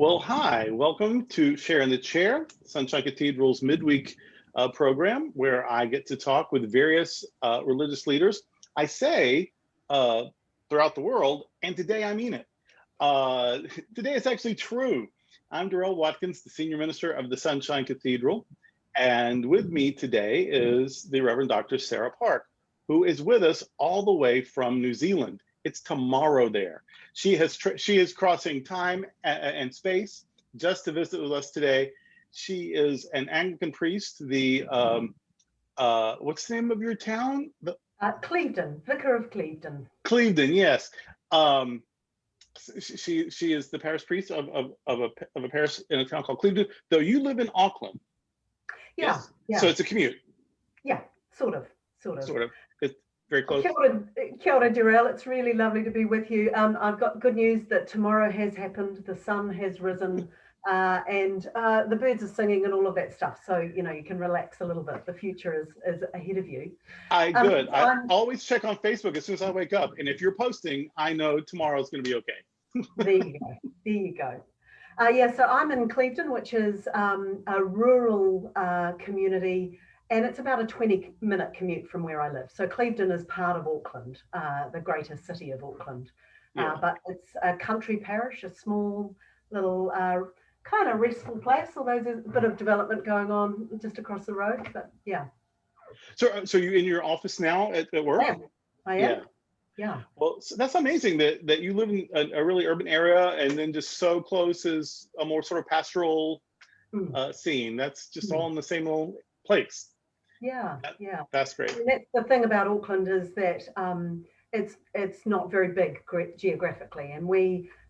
Well, hi, welcome to Share in the Chair, Sunshine Cathedral's midweek program, where I get to talk with various religious leaders. I say throughout the world, and today I mean it. Today it's actually true. I'm Darrell Watkins, the senior minister of the Sunshine Cathedral, and with me today is the Reverend Dr. Sarah Park, who is with us all the way from New Zealand. It's tomorrow there. She is crossing time and space just to visit with us today. She is an Anglican priest. What's the name of your town? Clevedon, Vicar of Clevedon. Clevedon, yes. She is the parish priest of a parish in a town called Clevedon. Though you live in Auckland. Yeah, yes. Yeah. So it's a commute. Yeah, sort of. It's very close. Kia ora, Darrell. It's really lovely to be with you. I've got good news that tomorrow has happened. The sun has risen, and the birds are singing and all of that stuff. So you can relax a little bit. The future is ahead of you. Good. I always check on Facebook as soon as I wake up, and if you're posting, I know tomorrow's going to be okay. There you go. Yeah, so I'm in Clevedon, which is a rural community. And it's about a 20-minute commute from where I live. So Clevedon is part of Auckland, the greater city of Auckland. Yeah. But it's a country parish, a small little kind of restful place, although there's a bit of development going on just across the road. But yeah. So you're in your office now at work? I am. Yeah. Well, so that's amazing that you live in a really urban area and then just so close is a more sort of pastoral scene. That's just all in the same little place. Yeah. That's great. And that's the thing about Auckland is that it's not very big geographically, and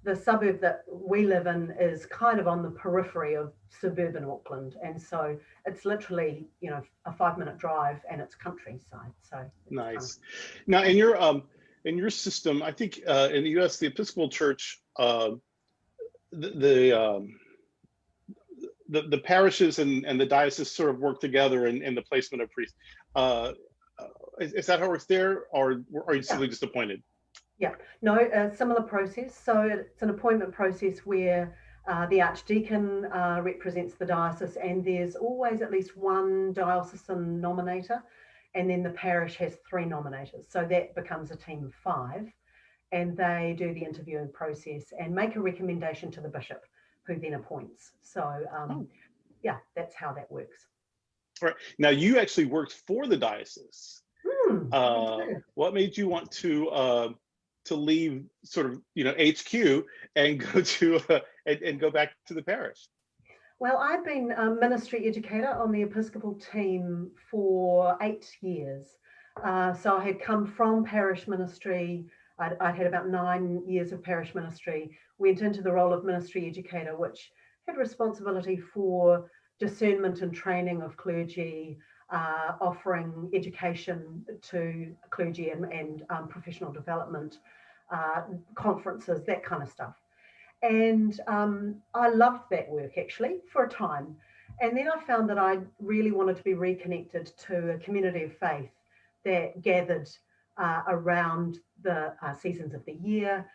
the suburb that we live in is kind of on the periphery of suburban Auckland, and so it's literally a 5-minute drive, and it's countryside. So nice. Now in your system, I think in the U.S. the Episcopal Church, the parishes and the diocese sort of work together in the placement of priests. Is that how it works there, or are you simply just appointed? Yeah, no, a similar process. So it's an appointment process where the archdeacon represents the diocese, and there's always at least one diocesan nominator, and then the parish has 3 nominators. So that becomes a team of 5, and they do the interviewing process and make a recommendation to the bishop, who then appoints. So yeah, that's how that works. All right. Now you actually worked for the diocese. What made you want to leave sort of HQ and go to and go back to the parish? Well, I've been a ministry educator on the Episcopal team for 8 years. So I had come from parish ministry. I'd had about 9 years of parish ministry, went into the role of ministry educator, which had responsibility for discernment and training of clergy, offering education to clergy and professional development, conferences, that kind of stuff. And I loved that work actually for a time. And then I found that I really wanted to be reconnected to a community of faith that gathered around the seasons of the year,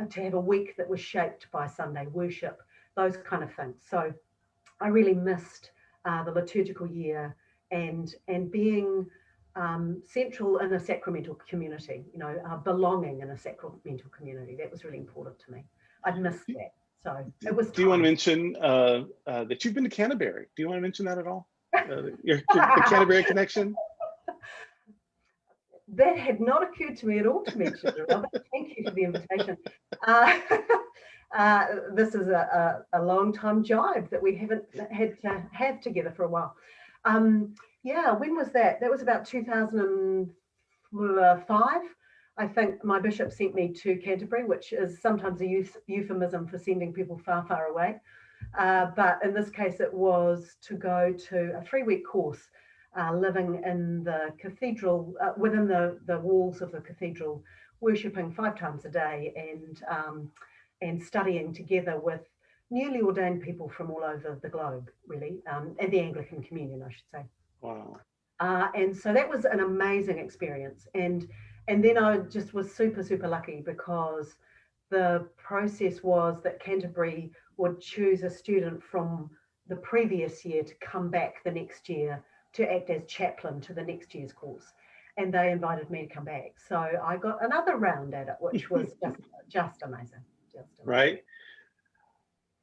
to have a week that was shaped by Sunday worship, those kind of things. So I really missed the liturgical year and being central in a sacramental community, belonging in a sacramental community. That was really important to me. I'd missed that. So it was. Do you want to mention that you've been to Canterbury? Do you want to mention that at all? Your Canterbury connection? That had not occurred to me at all to mention it, Robert. Thank you for the invitation. This is a long time jive that we haven't had to have together for a while. Yeah, when was that? That was about 2005. I think my bishop sent me to Canterbury, which is sometimes a euphemism for sending people far, far away. But in this case, it was to go to a 3-week course, living in the cathedral, within the walls of the cathedral, worshipping 5 times a day and studying together with newly ordained people from all over the globe, really, and the Anglican Communion, I should say. Wow. And so that was an amazing experience. And then I just was super, super lucky because the process was that Canterbury would choose a student from the previous year to come back the next year to act as chaplain to the next year's course. And they invited me to come back. So I got another round at it, which was just amazing. Just amazing. Right.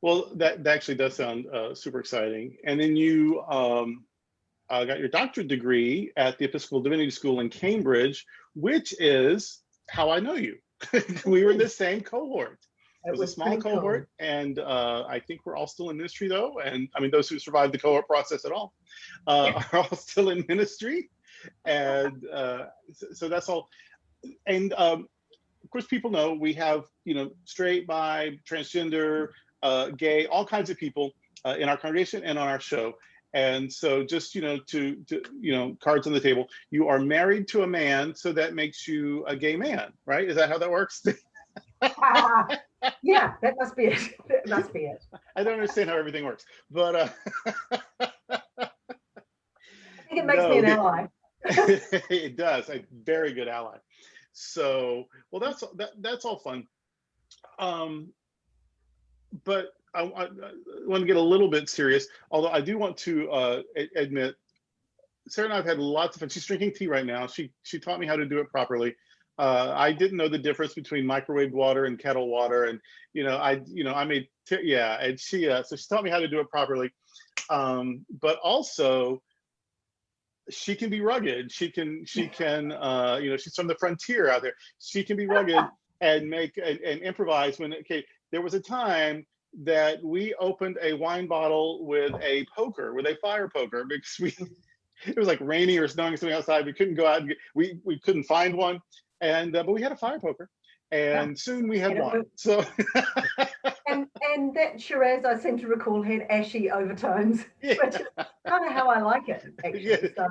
Well, that actually does sound super exciting. And then you got your doctorate degree at the Episcopal Divinity School in Cambridge, which is how I know you. We were in the same cohort. It was a small cohort, cool. And I think we're all still in ministry, though. And I mean, those who survived the cohort process at all are all still in ministry. And so that's all. And of course, people know we have, straight, bi, transgender, gay, all kinds of people in our congregation and on our show. And so just, to cards on the table, you are married to a man, so that makes you a gay man, right? Is that how that works? Yeah, that must be it. That must be it. I don't understand how everything works, but I think it makes me an ally. It does, a very good ally. So, well, that's all fun. But I want to get a little bit serious, although I do want to admit, Sarah and I have had lots of fun. She's drinking tea right now. She taught me how to do it properly. I didn't know the difference between microwave water and kettle water, and I made and she so she taught me how to do it properly. But also, she can be rugged. She can she's from the frontier out there. She can be rugged and make and improvise when there was a time that we opened a wine bottle with a fire poker, because it was like rainy or snowing something outside. We couldn't go out and we couldn't find one, and but we had a fire poker, and soon we had wine. So and that Shiraz, I seem to recall, had ashy overtones, which is kind of how I like it, actually. Yeah. So,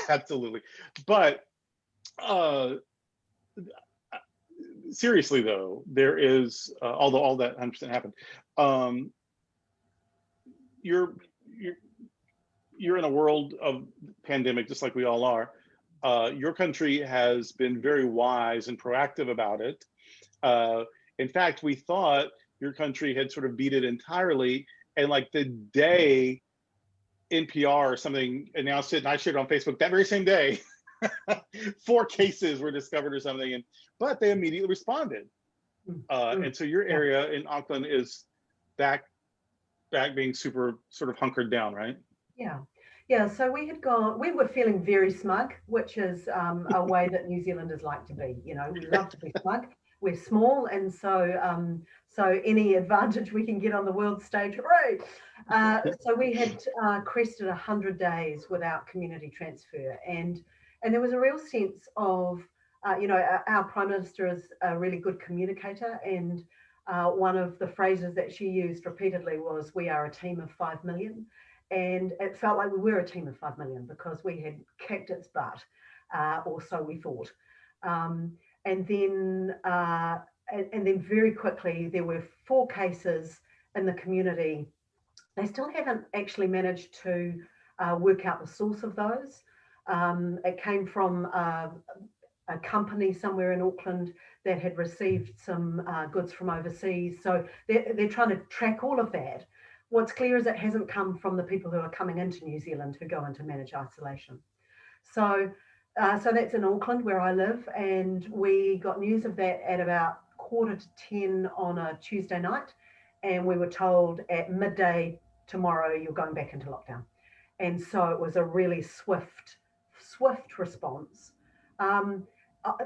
absolutely. But seriously, though, there is, although all that 100% happened, you're in a world of pandemic, just like we all are. Your country has been very wise and proactive about it. In fact, we thought your country had sort of beat it entirely, and like the day NPR or something announced it, and I shared it on Facebook that very same day, 4 cases were discovered or something, but they immediately responded. And so your area in Auckland is back being super sort of hunkered down, right? Yeah, so we were feeling very smug, which is a way that New Zealanders like to be. We love to be smug. We're small, and so any advantage we can get on the world stage, hooray! So we had crested 100 days without community transfer, and there was a real sense of, our Prime Minister is a really good communicator, and one of the phrases that she used repeatedly was, "We are a team of 5 million." And it felt like we were a team of 5 million because we had kicked its butt, or so we thought. And then very quickly, there were 4 cases in the community. They still haven't actually managed to work out the source of those. It came from a company somewhere in Auckland that had received some goods from overseas. So they're trying to track all of that. What's clear is it hasn't come from the people who are coming into New Zealand who go into managed isolation. So that's in Auckland, where I live, and we got news of that at about 9:45 on a Tuesday night, and we were told at midday tomorrow you're going back into lockdown. And so it was a really swift response.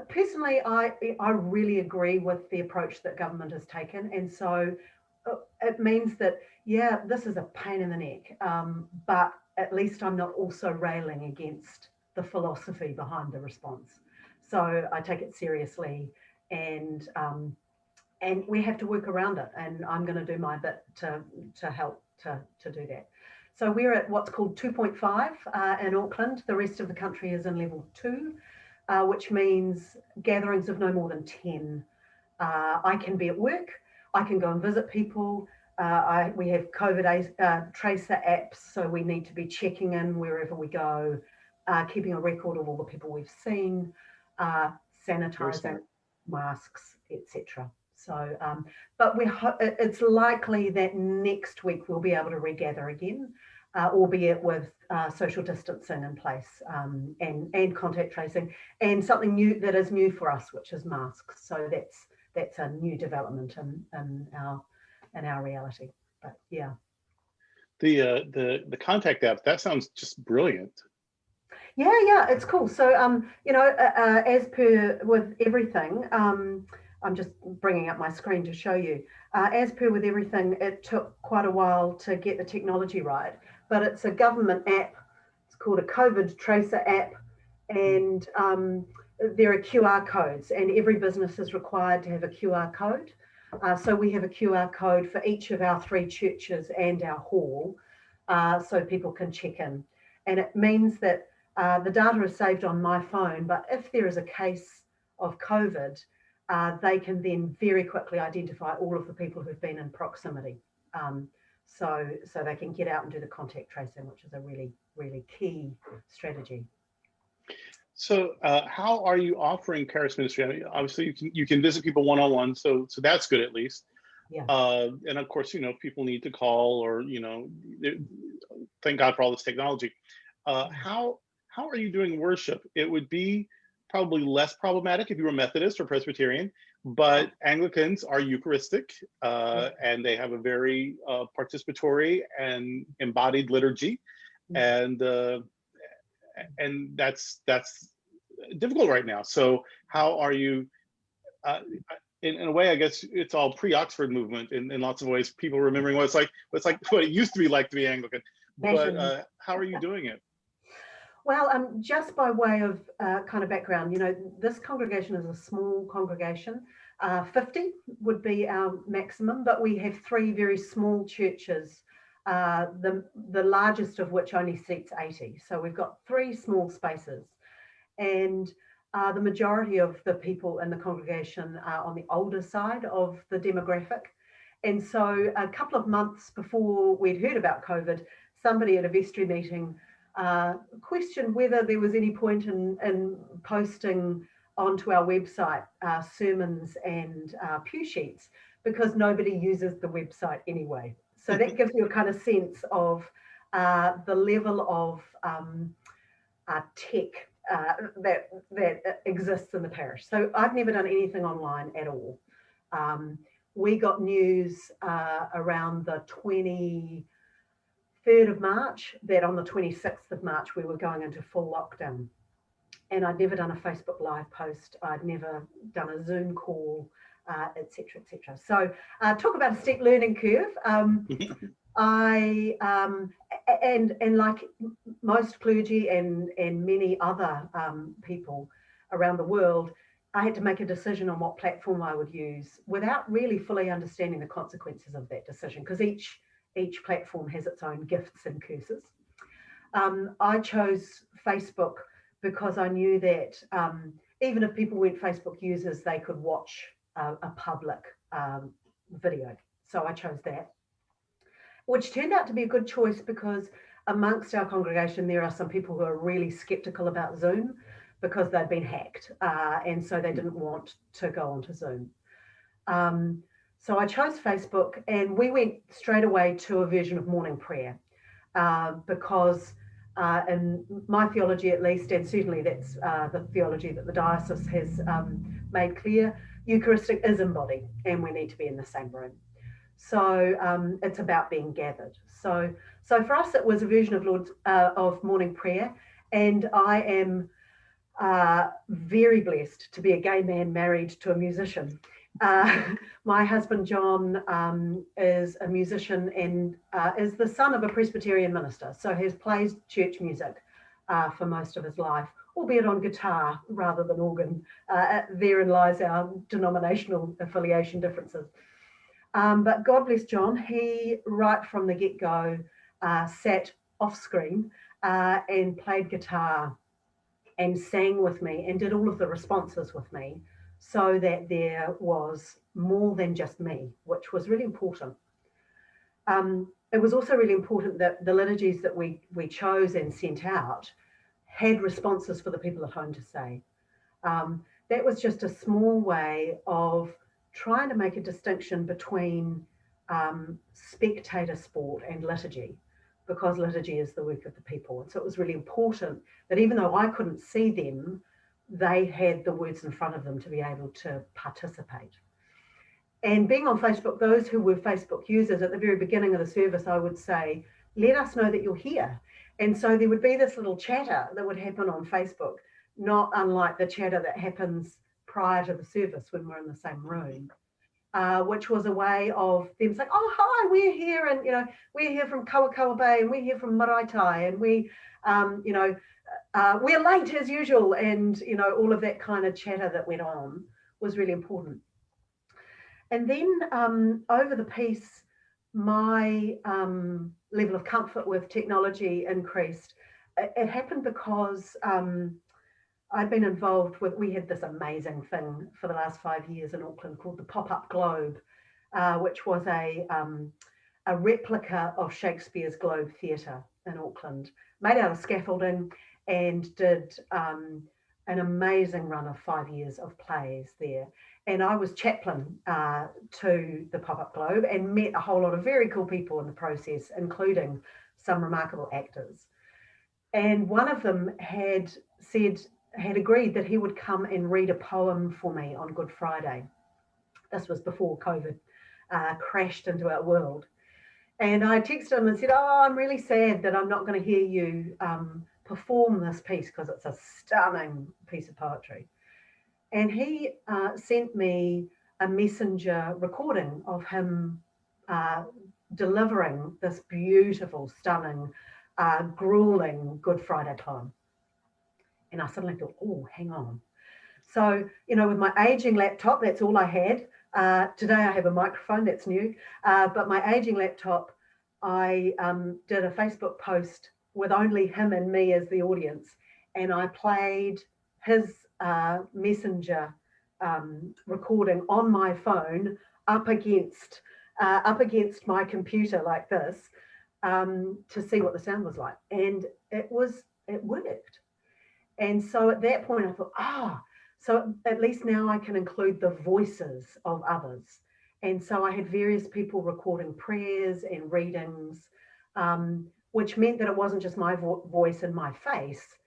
Personally, I really agree with the approach that government has taken, and so it means that, this is a pain in the neck, but at least I'm not also railing against the philosophy behind the response. So I take it seriously, and we have to work around it, and I'm going to do my bit to help to do that. So we're at what's called 2.5 in Auckland. The rest of the country is in level 2, which means gatherings of no more than 10. I can be at work. I can go and visit people. We have COVID tracer apps, so we need to be checking in wherever we go, keeping a record of all the people we've seen. sanitizing, masks, etc. So, but it's likely that next week we'll be able to regather again, albeit with social distancing in place, and contact tracing, and something new that is new for us, which is masks. So that's a new development in our reality. But yeah. The contact app, that sounds just brilliant. Yeah, it's cool. So, as per with everything, I'm just bringing up my screen to show you. As per with everything, it took quite a while to get the technology right, but it's a government app. It's called a COVID Tracer app, and there are QR codes, and every business is required to have a QR code. So we have a QR code for each of our 3 churches and our hall, so people can check in. And it means that the data is saved on my phone, but if there is a case of COVID, they can then very quickly identify all of the people who've been in proximity. So they can get out and do the contact tracing, which is a really, really key strategy. So how are you offering Paris Ministry? I mean, obviously you can visit people one-on-one, so that's good at least. Yeah. And of course, people need to call, or thank God for all this technology. How are you doing worship? It would be probably less problematic if you were Methodist or Presbyterian, but Anglicans are Eucharistic, and they have a very participatory and embodied liturgy, and that's difficult right now. So how are you? In a way, I guess it's all pre-Oxford movement in lots of ways. People remembering what it used to be like to be Anglican. But how are you doing it? Well, just by way of kind of background, this congregation is a small congregation. 50 would be our maximum, but we have 3 very small churches, the largest of which only seats 80. So we've got 3 small spaces, and the majority of the people in the congregation are on the older side of the demographic. And so a couple of months before we'd heard about COVID, somebody at a vestry meeting questioned whether there was any point in posting onto our website sermons and pew sheets, because nobody uses the website anyway. So that gives you a kind of sense of the level of tech that exists in the parish. So I've never done anything online at all. We got news around the 23rd of March that on the 26th of March we were going into full lockdown, and I'd never done a Facebook Live post. I'd never done a Zoom call, etc. So talk about a steep learning curve. And like most clergy and many other people around the world, I had to make a decision on what platform I would use without really fully understanding the consequences of that decision, because each platform has its own gifts and curses. I chose Facebook because I knew that even if people weren't Facebook users, they could watch a public video. So I chose that, which turned out to be a good choice, because amongst our congregation, there are some people who are really skeptical about Zoom because they've been hacked, and so they didn't want to go onto Zoom. So I chose Facebook, and we went straight away to a version of morning prayer, because in my theology at least, and certainly that's the theology that the diocese has made clear, Eucharistic is embodied and we need to be in the same room. So it's about being gathered. So for us, it was a version of morning prayer, and I am very blessed to be a gay man married to a musician. My husband John is a musician and is the son of a Presbyterian minister, so has played church music for most of his life, albeit on guitar rather than organ. Therein lies our denominational affiliation differences. But God bless John, he right from the get-go sat off screen and played guitar and sang with me and did all of the responses with me, so that there was more than just me, which was really important. It was also really important that the liturgies that we chose and sent out had responses for the people at home to say. That was just a small way of trying to make a distinction between spectator sport and liturgy, because liturgy is the work of the people. And so it was really important that even though I couldn't see them, they had the words in front of them to be able to participate. And being on Facebook, those who were Facebook users, at the very beginning of the service, I would say, let us know that you're here. And so there would be this little chatter that would happen on Facebook, not unlike the chatter that happens prior to the service when we're in the same room, which was a way of them saying, oh, hi, we're here. And, we're here from Kawakawa Bay, and we're here from Maraitai, and we're late as usual. And, all of that kind of chatter that went on was really important. And then over the piece, my level of comfort with technology increased. It happened because I've been involved with, we had this amazing thing for the last 5 years in Auckland called the Pop-Up Globe, which was a replica of Shakespeare's Globe Theatre in Auckland, made out of scaffolding, and did an amazing run of 5 years of plays there. And I was chaplain to the Pop-Up Globe and met a whole lot of very cool people in the process, including some remarkable actors. And one of them had agreed that he would come and read a poem for me on Good Friday. This was before COVID crashed into our world. And I texted him and said, oh, I'm really sad that I'm not going to hear you perform this piece because it's a stunning piece of poetry. And he sent me a messenger recording of him delivering this beautiful, stunning, grueling Good Friday poem. And I suddenly thought, oh, hang on. So, with my aging laptop, that's all I had. Today I have a microphone, that's new. But my aging laptop, I did a Facebook post with only him and me as the audience. And I played his messenger recording on my phone up against my computer like this to see what the sound was like. And it worked. And so at that point I thought, so at least now I can include the voices of others. And so I had various people recording prayers and readings, which meant that it wasn't just my voice and my face.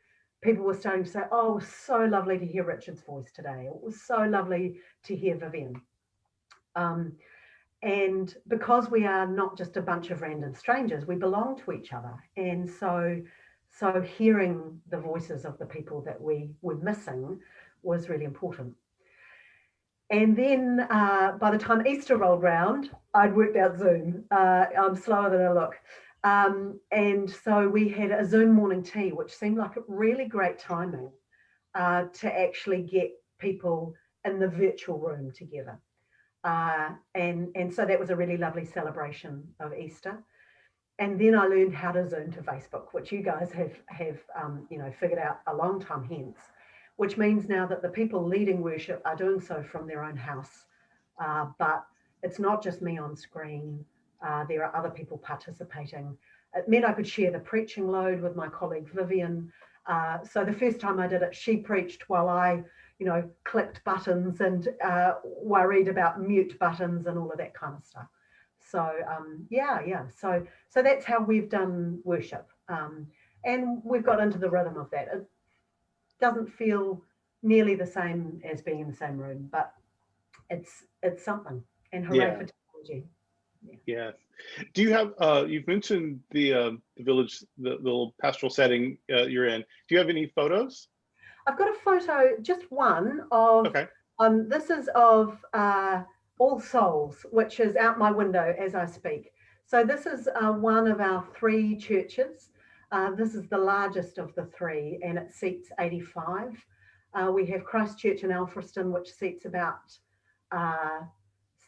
People were starting to say, oh, it was so lovely to hear Richard's voice today. It was so lovely to hear Vivian. And because we are not just a bunch of random strangers, we belong to each other. And so hearing the voices of the people that we were missing was really important. And then by the time Easter rolled round, I'd worked out Zoom. I'm slower than I look. And so we had a Zoom morning tea, which seemed like a really great timing to actually get people in the virtual room together. And so that was a really lovely celebration of Easter. And then I learned how to Zoom to Facebook, which you guys have figured out a long time hence, which means now that the people leading worship are doing so from their own house. But it's not just me on screen. There are other people participating. It meant I could share the preaching load with my colleague Vivian. So the first time I did it, she preached while I, clicked buttons and worried about mute buttons and all of that kind of stuff. So So that's how we've done worship, and we've got into the rhythm of that. It doesn't feel nearly the same as being in the same room, but it's something. And hooray for technology. Yes. Do you have, you've mentioned the village, the little pastoral setting you're in. Do you have any photos? I've got a photo, just one of, okay. This is of All Souls, which is out my window as I speak. So this is one of our 3 churches. This is the largest of the 3, and it seats 85. We have Christchurch in Alfriston, which seats about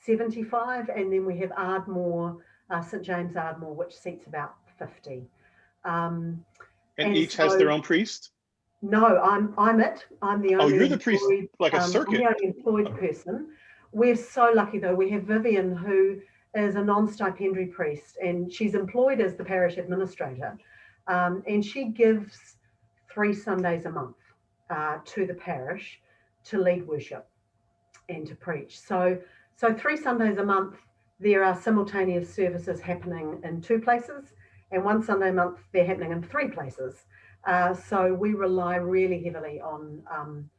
75, and then we have Ardmore, St James Ardmore, which seats about 50. And each has their own priest? No, I'm it. I'm the only you're the priest, like a circuit. I'm the only employed person. We're so lucky though. We have Vivian, who is a non-stipendiary priest, and she's employed as the parish administrator. And she gives 3 Sundays a month to the parish. to lead worship and to preach. So 3 Sundays a month, there are simultaneous services happening in 2 places, and 1 Sunday a month, they're happening in 3 places. So we rely really heavily on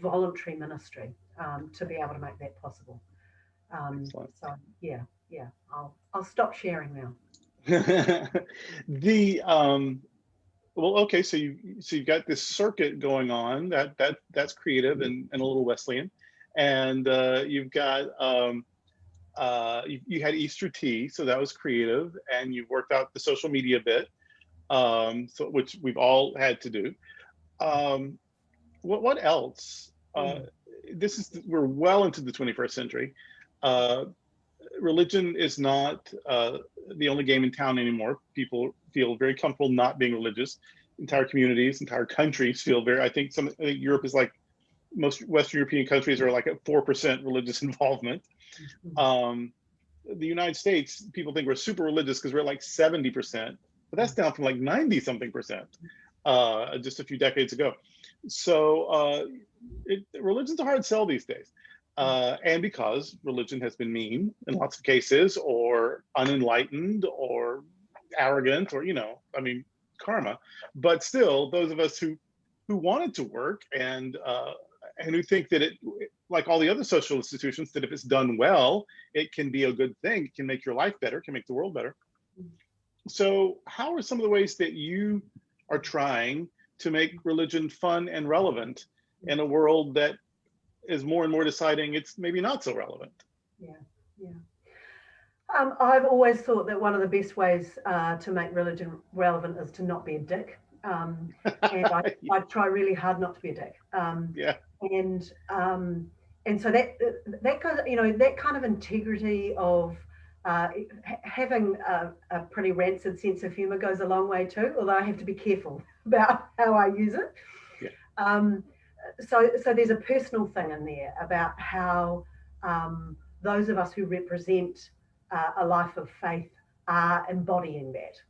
voluntary ministry to be able to make that possible. So yeah, I'll stop sharing now. Well, okay, so you've got this circuit going on that's creative and a little Wesleyan, and you've got you had Easter tea, so that was creative, and you've worked out the social media bit, so which we've all had to do. What else? We're well into the 21st century. Religion is not the only game in town anymore. People feel very comfortable not being religious. Entire communities, entire countries feel I think Europe is like, most Western European countries are like at 4% religious involvement. The United States, people think we're super religious because we're at like 70%, but that's down from like 90 something percent just a few decades ago. So religion's a hard sell these days. And because religion has been mean in lots of cases, or unenlightened, or arrogant, or karma. But still, those of us who want it to work and who think that it, like all the other social institutions, that if it's done well, it can be a good thing, it can make your life better, can make the world better. So how are some of the ways that you are trying to make religion fun and relevant in a world that is more and more deciding it's maybe not so relevant? I've always thought that one of the best ways to make religion relevant is to not be a dick. And I try really hard not to be a dick. And so that kind of integrity of having a pretty rancid sense of humor goes a long way too, although I have to be careful about how I use it. So there's a personal thing in there about how those of us who represent a life of faith are embodying that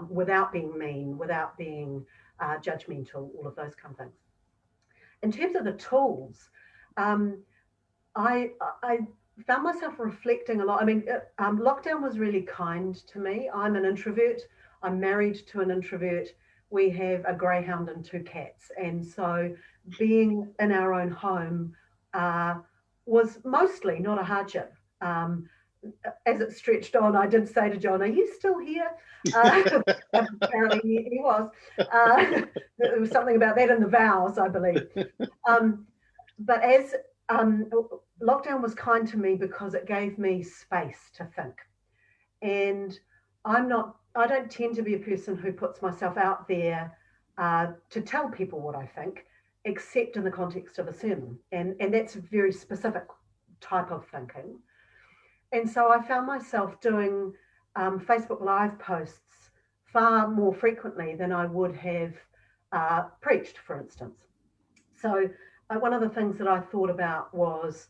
without being mean, without being judgmental, all of those kind of things. In terms of the tools, I found myself reflecting a lot. I mean, lockdown was really kind to me. I'm an introvert. I'm married to an introvert. We have a greyhound and 2 cats. And so being in our own home was mostly not a hardship. As it stretched on, I did say to John, "Are you still here?" Apparently he was. There was something about that in the vows, I believe. But as lockdown was kind to me because it gave me space to think. And I don't tend to be a person who puts myself out there to tell people what I think, except in the context of a sermon. And that's a very specific type of thinking. And so I found myself doing Facebook Live posts far more frequently than I would have preached, for instance. So one of the things that I thought about was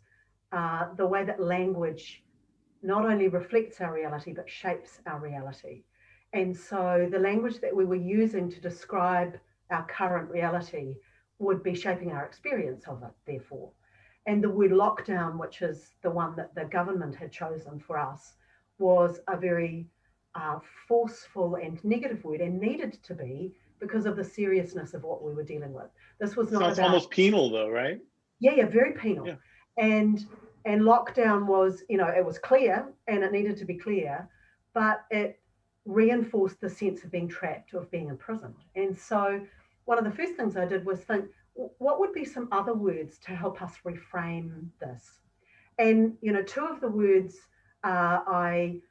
the way that language not only reflects our reality, but shapes our reality. And so the language that we were using to describe our current reality would be shaping our experience of it, therefore. And the word lockdown, which is the one that the government had chosen for us, was a very forceful and negative word, and needed to be because of the seriousness of what we were dealing with. This was not Sounds almost penal though, right? Yeah, very penal. Yeah. And lockdown was, it was clear and it needed to be clear, but it reinforced the sense of being trapped, of being imprisoned. And so one of the first things I did was think, what would be some other words to help us reframe this? And, 2 of the words I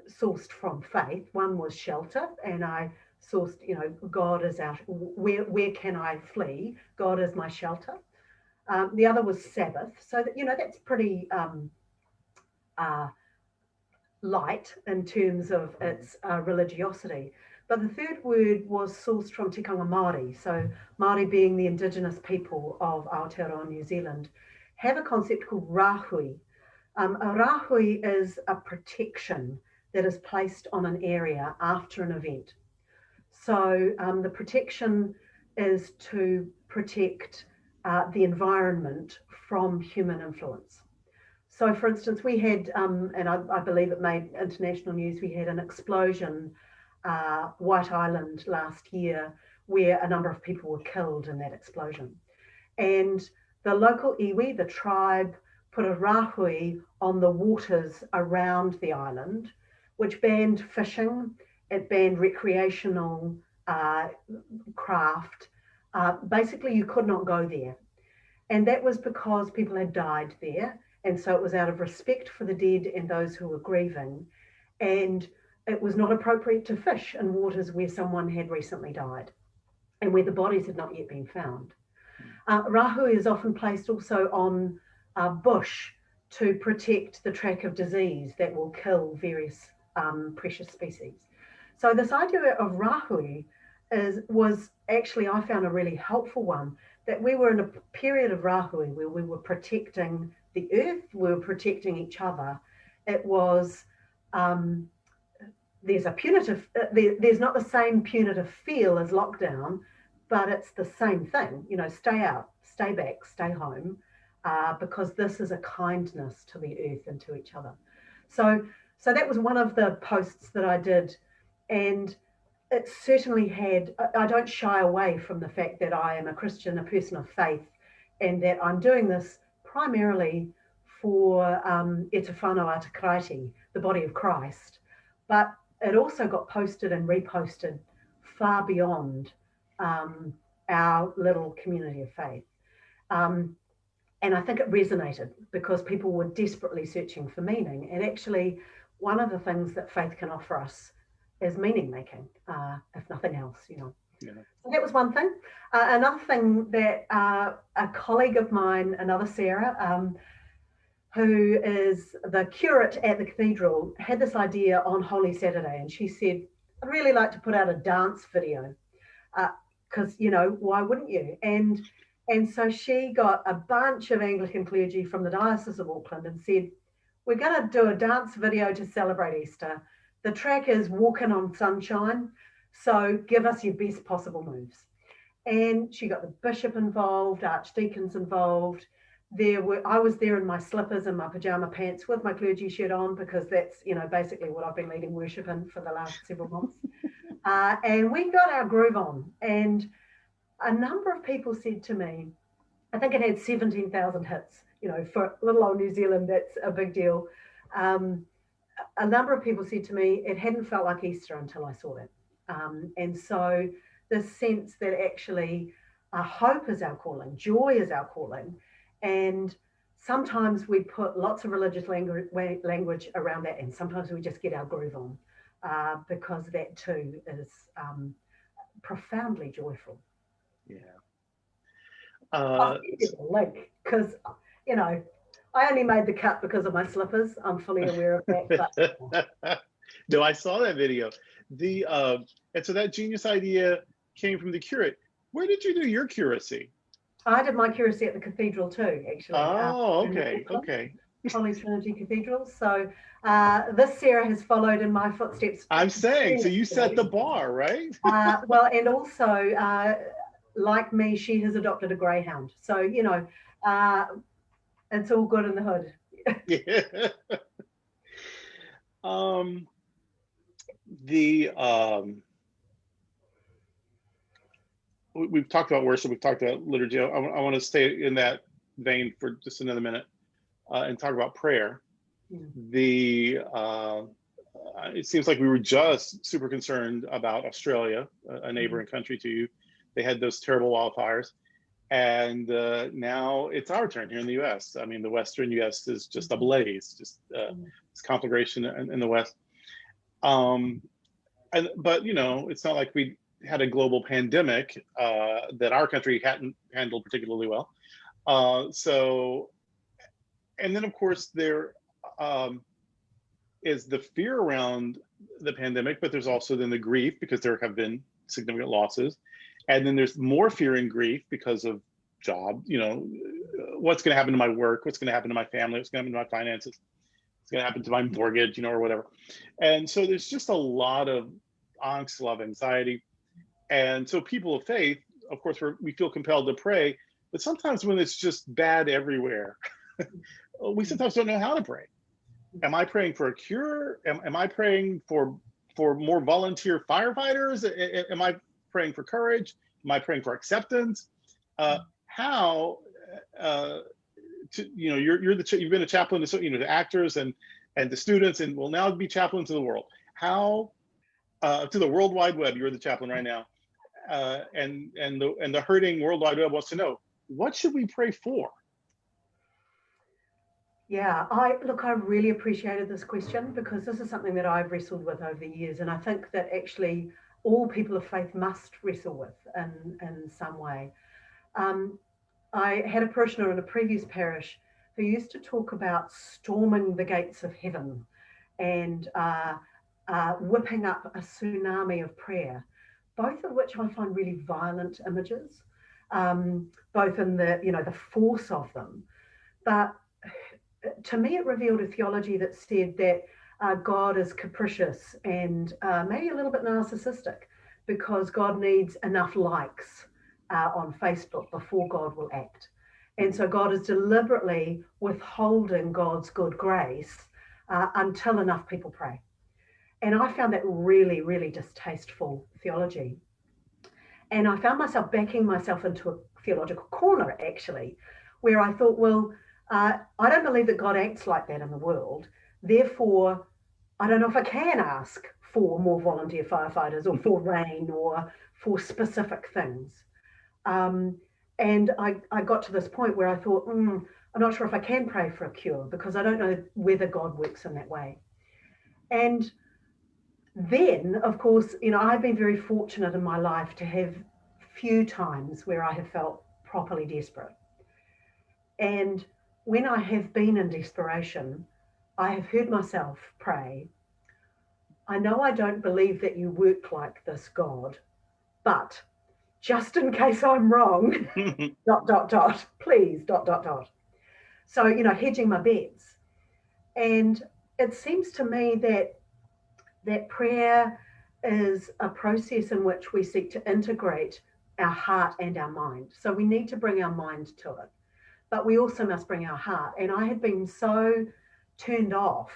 sourced from faith. One was shelter, and I sourced, God is out. Where can I flee? God is my shelter. The other was Sabbath. So that, that's pretty light in terms of its religiosity. But the third word was sourced from tikanga Māori. So Māori, being the indigenous people of Aotearoa, New Zealand, have a concept called rahui. A rahui is a protection that is placed on an area after an event. So the protection is to protect the environment from human influence. So, for instance, we had, and I believe it made international news, we had an explosion, White Island last year, where a number of people were killed in that explosion. And the local iwi, the tribe, put a rahui on the waters around the island, which banned fishing, it banned recreational craft. Basically, you could not go there. And that was because people had died there. And so it was out of respect for the dead and those who were grieving. And it was not appropriate to fish in waters where someone had recently died and where the bodies had not yet been found. Rahui is often placed also on bush to protect the track of disease that will kill various precious species. So this idea of rahui was actually, I found, a really helpful one, that we were in a period of rahui where we were protecting the earth, we were protecting each other. It was, there's a punitive, there's not the same punitive feel as lockdown, but it's the same thing, you know, stay out, stay back, stay home, because this is a kindness to the earth and to each other. So that was one of the posts that I did. And it certainly had, I don't shy away from the fact that I am a Christian, a person of faith, and that I'm doing this primarily for e te whanau a te Kraiti, the body of Christ. But it also got posted and reposted far beyond our little community of faith. And I think it resonated because people were desperately searching for meaning. And actually, one of the things that faith can offer us is meaning making, if nothing else, you know. Yeah. So that was one thing. Another thing that a colleague of mine, another Sarah, who is the curate at the cathedral, had this idea on Holy Saturday, and she said, I'd really like to put out a dance video, because, you know, why wouldn't you? And so she got a bunch of Anglican clergy from the Diocese of Auckland and said, we're going to do a dance video to celebrate Easter. The track is Walking on Sunshine, so give us your best possible moves. And she got the bishop involved, archdeacons involved. I was there in my slippers and my pajama pants with my clergy shirt on, because that's, you know, basically what I've been leading worship in for the last several months. And we got our groove on. And a number of people said to me, I think it had 17,000 hits, you know, for little old New Zealand, that's a big deal. A number of people said to me, it hadn't felt like Easter until I saw it. And so the sense that actually hope is our calling, joy is our calling. And sometimes we put lots of religious language around that, and sometimes we just get our groove on, because that too is profoundly joyful. Yeah. Link, because, you know, I only made the cut because of my slippers. I'm fully aware of that. But no, I saw that video. And so that genius idea came from the curate. Where did you do your curacy? I did my curacy at the cathedral too, actually. Oh, okay, okay. Holy Trinity Cathedral. So this Sarah has followed in my footsteps. I'm saying, so you set the bar, right? Well, and also, like me, she has adopted a greyhound. So, you know, it's all good in the hood. Yeah. We've talked about worship, we've talked about liturgy. I want to stay in that vein for just another minute and talk about prayer. Yeah. It seems like we were just super concerned about Australia, a neighboring country to you. They had those terrible wildfires. And now it's our turn here in the US. I mean, the Western US is just ablaze, just this conflagration in the West. But, you know, it's not like we had a global pandemic that our country hadn't handled particularly well. And then of course there is the fear around the pandemic, but there's also then the grief because there have been significant losses. And then there's more fear and grief because of job, you know, what's going to happen to my work, what's going to happen to my family, what's going to happen to my finances, what's going to happen to my mortgage, you know, or whatever. And so there's just a lot of angst, a lot of anxiety. And so people of faith of course, we feel compelled to pray, but sometimes when it's just bad everywhere, we sometimes don't know how to pray. Am I praying for a cure? Am I praying for more volunteer firefighters? Am I praying for courage? Am I praying for acceptance? How you've been a chaplain to to actors and the students, and will now be chaplain to the world. How to the World Wide Web? You're the chaplain right now, and the hurting World Wide Web wants to know, what should we pray for? Yeah, I really appreciated this question, because this is something that I've wrestled with over the years, and I think that actually all people of faith must wrestle with in some way. I had a parishioner in a previous parish who used to talk about storming the gates of heaven and whipping up a tsunami of prayer, both of which I find really violent images, both in the force of them. But to me, it revealed a theology that said that God is capricious and maybe a little bit narcissistic, because God needs enough likes on Facebook before God will act. And so God is deliberately withholding God's good grace until enough people pray. And I found that really, really distasteful theology. And I found myself backing myself into a theological corner, actually, where I thought, well, I don't believe that God acts like that in the world. Therefore, I don't know if I can ask for more volunteer firefighters or for rain or for specific things. And I got to this point where I thought, I'm not sure if I can pray for a cure, because I don't know whether God works in that way. And then, of course, I've been very fortunate in my life to have few times where I have felt properly desperate. And when I have been in desperation, I have heard myself pray, I know I don't believe that you work like this, God, but just in case I'm wrong, ... please, ... So, hedging my bets. And it seems to me that prayer is a process in which we seek to integrate our heart and our mind. So we need to bring our mind to it, but we also must bring our heart. And I had been so turned off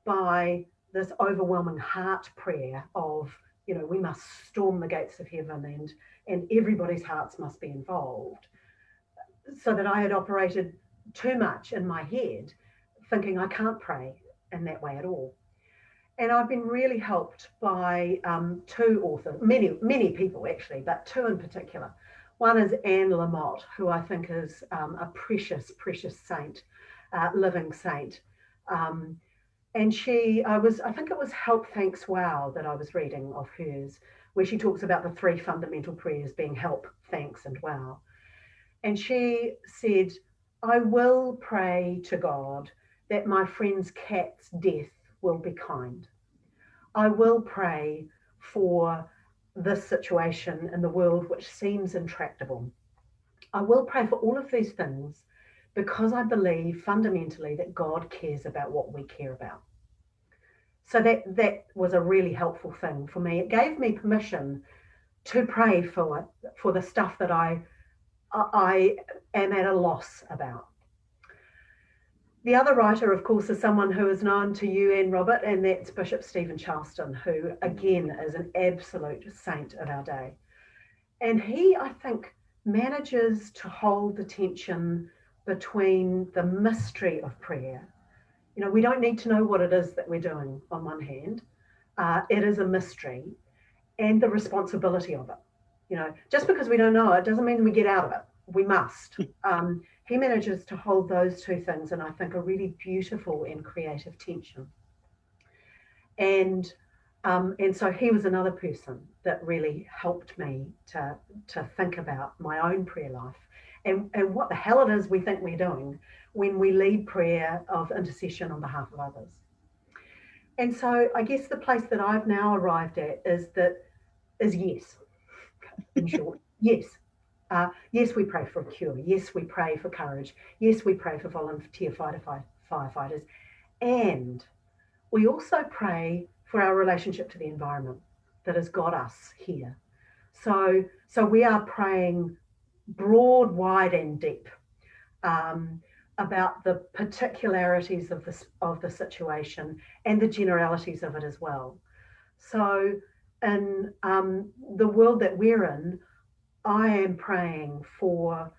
by this overwhelming heart prayer of, we must storm the gates of heaven and everybody's hearts must be involved, so that I had operated too much in my head, thinking I can't pray in that way at all. And I've been really helped by two authors, many people actually, but two in particular. One is Lamott, who I think is a precious, precious saint, living saint. And I think it was Help, Thanks, Wow that I was reading of hers, where she talks about the three fundamental prayers being help, thanks, and wow. And she said, I will pray to God that my friend's cat's death will be kind. I will pray for this situation in the world which seems intractable. I will pray for all of these things because I believe fundamentally that God cares about what we care about. So that was a really helpful thing for me. It gave me permission to pray for the stuff that I am at a loss about. The other writer, of course, is someone who is known to you and Robert, and that's Bishop Stephen Charleston, who again is an absolute saint of our day. And he, I think, manages to hold the tension between the mystery of prayer. We don't need to know what it is that we're doing on one hand. It is a mystery, and the responsibility of it. Just because we don't know it doesn't mean we get out of it. We must. He manages to hold those two things in, I think, a really beautiful and creative tension. And so he was another person that really helped me to think about my own prayer life and what the hell it is we think we're doing when we lead prayer of intercession on behalf of others. And so I guess the place that I've now arrived at is yes, in short, yes. Yes, we pray for a cure. Yes, we pray for courage. Yes, we pray for volunteer firefighters. And we also pray for our relationship to the environment that has got us here. So we are praying broad, wide, and deep about the particularities of the situation and the generalities of it as well. So in the world that we're in, I am praying for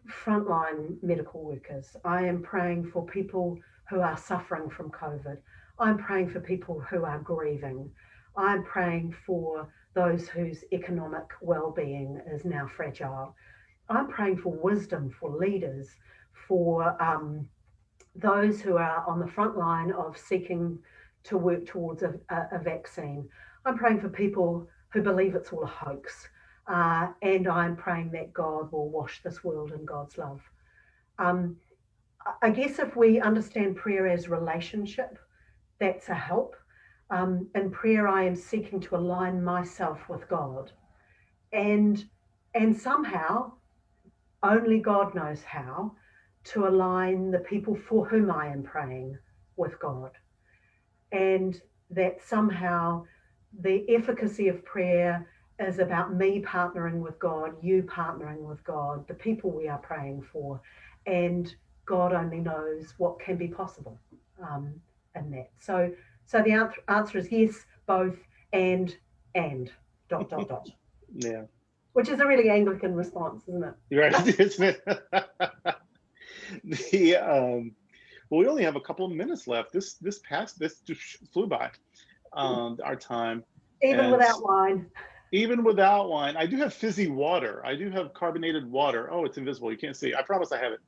frontline medical workers. I am praying for people who are suffering from COVID. I'm praying for people who are grieving. I'm praying for those whose economic well-being is now fragile. I'm praying for wisdom for leaders, for those who are on the front line of seeking to work towards a vaccine. I'm praying for people who believe it's all a hoax. And I'm praying that God will wash this world in God's love. I guess if we understand prayer as relationship, that's a help. In prayer, I am seeking to align myself with God. And somehow, only God knows how, to align the people for whom I am praying with God. And that somehow the efficacy of prayer is about me partnering with God, you partnering with God, the people we are praying for, and God only knows what can be possible in that. So the answer is yes, both, and dot, dot, dot. Yeah. Which is a really Anglican response, isn't it? Right, isn't it? Well, we only have a couple of minutes left. This just flew by, our time. Even without wine. Even without wine. I do have fizzy water. I do have carbonated water. Oh, it's invisible. You can't see. I promise I have it.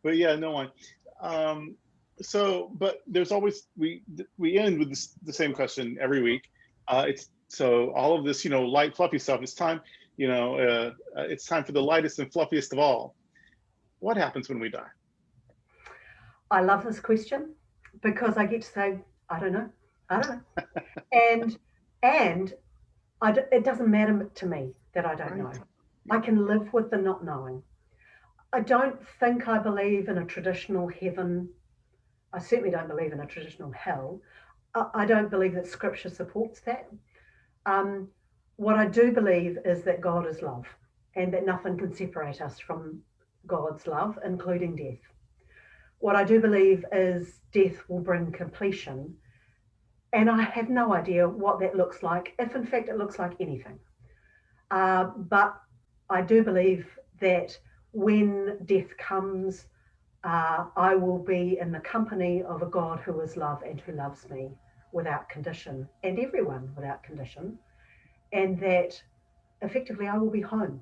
But yeah, no wine. But there's always, we end with the same question every week. So all of this, light, fluffy stuff, it's time, it's time for the lightest and fluffiest of all. What happens when we die? I love this question because I get to say, I don't know. and it doesn't matter to me that I don't know. I can live with the not knowing. I don't think I believe in a traditional heaven. I certainly don't believe in a traditional hell. I don't believe that scripture supports that. What I do believe is that God is love and that nothing can separate us from God's love, including death. What I do believe is death will bring completion. And I have no idea what that looks like, if in fact it looks like anything. But I do believe that when death comes, I will be in the company of a God who is love and who loves me without condition, and everyone without condition, and that effectively I will be home.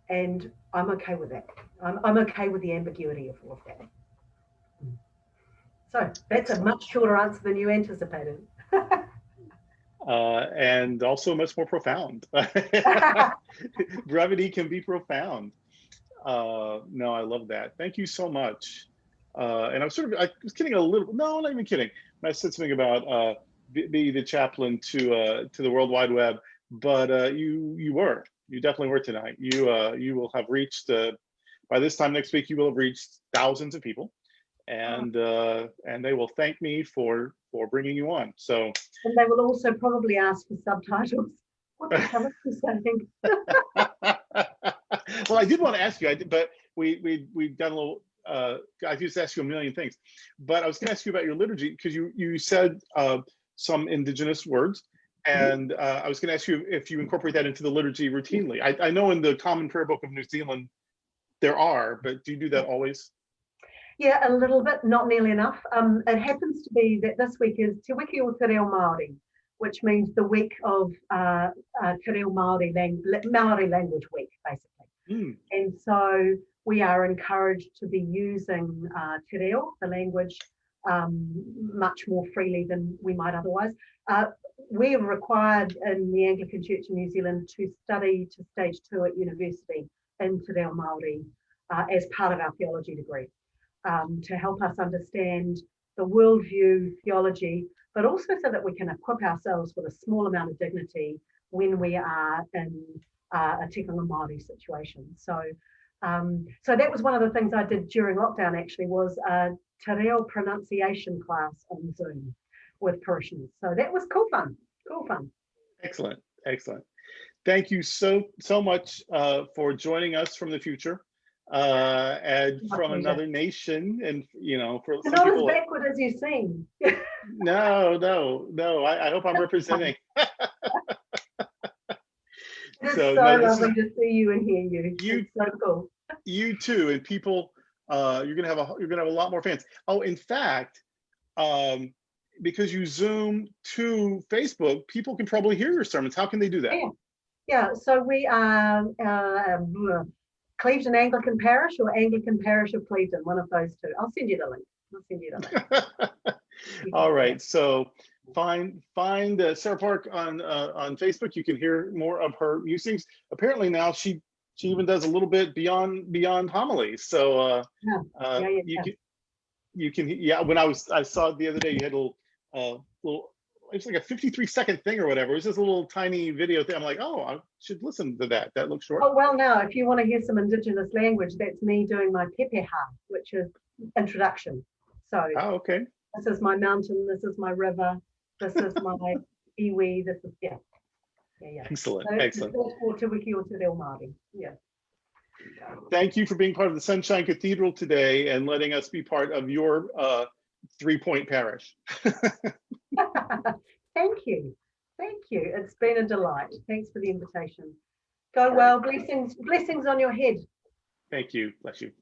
And I'm okay with that. I'm okay with the ambiguity of all of that. So that's a much shorter answer than you anticipated. And also much more profound. Brevity can be profound. No, I love that. Thank you so much. And I was kidding a little. No, not even kidding. I said something about be the chaplain to the World Wide Web, but you definitely were tonight. You will have reached by this time next week. You will have reached thousands of people, and they will thank me for bringing you on. So, and they will also probably ask for subtitles. What the hell is this saying? Well, I did want to ask you, but we've done a little. I just asked you a million things, but I was going to ask you about your liturgy because you said some indigenous words, and I was going to ask you if you incorporate that into the liturgy routinely. I know in the Common Prayer Book of New Zealand there are, but do you do that always? Yeah, a little bit, not nearly enough. It happens to be that this week is Te Wiki o Te Reo Māori, which means the week of Te Reo Māori language week, basically. And so we are encouraged to be using Te Reo, the language, much more freely than we might otherwise. We are required in the Anglican Church in New Zealand to study to stage 2 at university in Te Reo Māori as part of our theology degree. To help us understand the worldview, theology, but also so that we can equip ourselves with a small amount of dignity when we are in a tikanga Māori situation. So that was one of the things I did during lockdown, actually, was a Te Reo pronunciation class on Zoom with parishioners. So that was cool fun. Excellent, excellent. Thank you so much for joining us from the future and My from pleasure. another nation. And for You're some not as people, backward as you seem. no. I hope I'm representing. It's So so no, this is lovely to see you and hear you. you. It's so cool. You too, and people. You're gonna have a lot more fans. Oh, in fact, because you Zoom to Facebook, people can probably hear your sermons. How can they do that? Yeah. So we are Clevedon Anglican Parish or Anglican Parish of Clevedon, one of those two. I'll send you the link. All right. So find Sarah Park on Facebook. You can hear more of her musings. Apparently now she even does a little bit beyond homilies. So you can when I saw it the other day, you had a little it's like a 53-second thing or whatever. It was just a little tiny video thing. I'm like, oh, I should listen to that. That looks short. Oh, well, now, if you want to hear some Indigenous language, that's me doing my pepeha, which is introduction. So, okay. This is my mountain, this is my river, this is my iwi, this is, yeah. Excellent, so excellent. Yeah. Thank you for being part of the Sunshine Cathedral today and letting us be part of your 3-point parish. Thank you. It's been a delight. Thanks for the invitation. Go well. Blessings on your head. Thank you. Bless you.